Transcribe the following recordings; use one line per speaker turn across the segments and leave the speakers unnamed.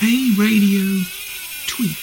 A Radio Tweak.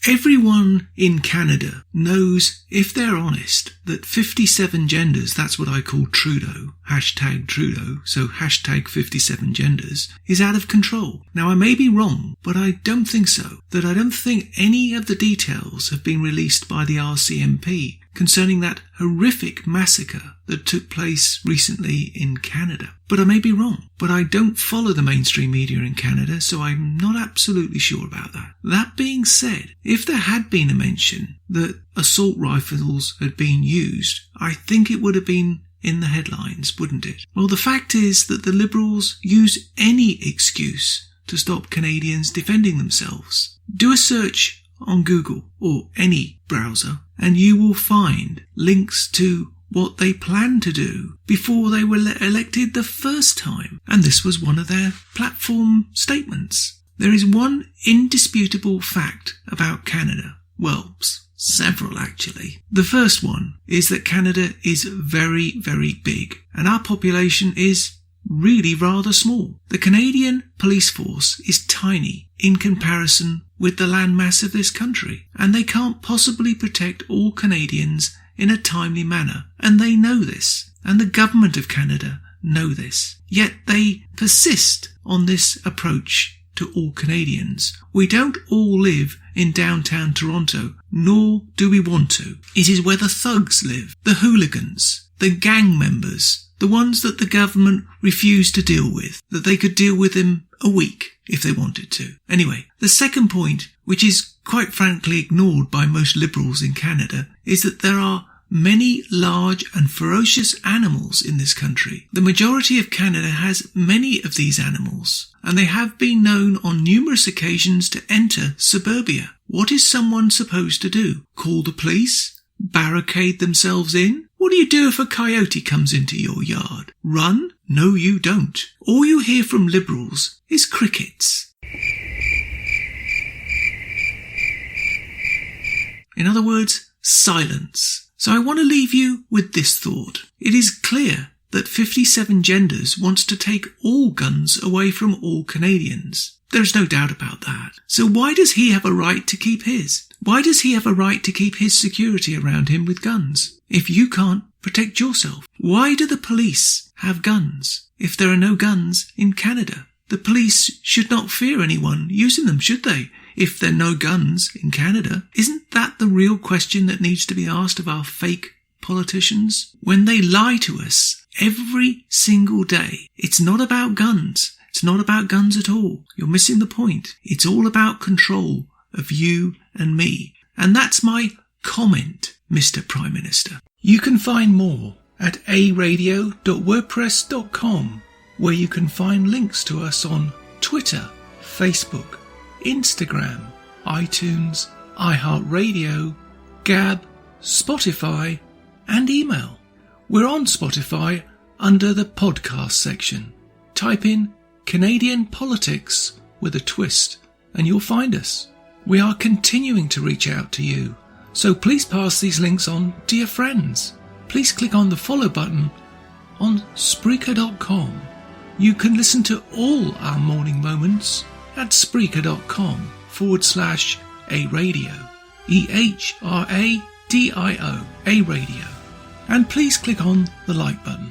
Everyone in Canada knows, if they're honest, that 57 genders, that's what I call TRUDEAU, hashtag TRUDEAU, so hashtag 57 genders, is out of control. Now I may be wrong, but I don't think so. That I don't think any of the details have been released by the RCMP concerning that horrific massacre that took place recently in Canada. But I may be wrong. But I don't follow the mainstream media in Canada, so I'm not absolutely sure about that. That being said, if there had been a mention that assault rifles had been used, I think it would have been in the headlines, wouldn't it? Well, the fact is that the Liberals use any excuse to stop Canadians defending themselves. Do a search on Google or any browser and you will find links to what they planned to do before they were elected the first time. And this was one of their platform statements. There is one indisputable fact about Canada. Well, several actually. The first one is that Canada is very, very big and our population is really rather small. The Canadian police force is tiny in comparison with the landmass of this country, and they can't possibly protect all Canadians in a timely manner, and they know this, and the government of Canada know this. Yet they persist on this approach to all Canadians. We don't all live in downtown Toronto, nor do we want to. It is where the thugs live, the hooligans, the gang members, the ones that the government refused to deal with, that they could deal with them a week if they wanted to. Anyway, the second point, which is quite frankly ignored by most Liberals in Canada, is that there are many large and ferocious animals in this country. The majority of Canada has many of these animals, and they have been known on numerous occasions to enter suburbia. What is someone supposed to do? Call the police? Barricade themselves in? What do you do if a coyote comes into your yard? Run? No, you don't. All you hear from Liberals is crickets. In other words, silence. So I want to leave you with this thought. It is clear that 57 Genders wants to take all guns away from all Canadians. There's no doubt about that. So why does he have a right to keep his? Why does he have a right to keep his security around him with guns if you can't protect yourself? Why do the police have guns if there are no guns in Canada? The police should not fear anyone using them, should they? If there are no guns in Canada, isn't that the real question that needs to be asked of our fake politicians? When they lie to us every single day, it's not about guns. It's not about guns at all. You're missing the point. It's all about control of you and me. And that's my comment, Mr. Prime Minister. You can find more at aradio.wordpress.com, where you can find links to us on Twitter, Facebook, Instagram, iTunes, iHeartRadio, Gab, Spotify, and email. We're on Spotify under the podcast section. Type in Canadian Politics with a twist and you'll find us. We are continuing to reach out to you, so please pass these links on to your friends. Please click on the follow button on Spreaker.com. You can listen to all our morning moments at Spreaker.com/A-Radio, EHRADIO, A-Radio. And please click on the like button.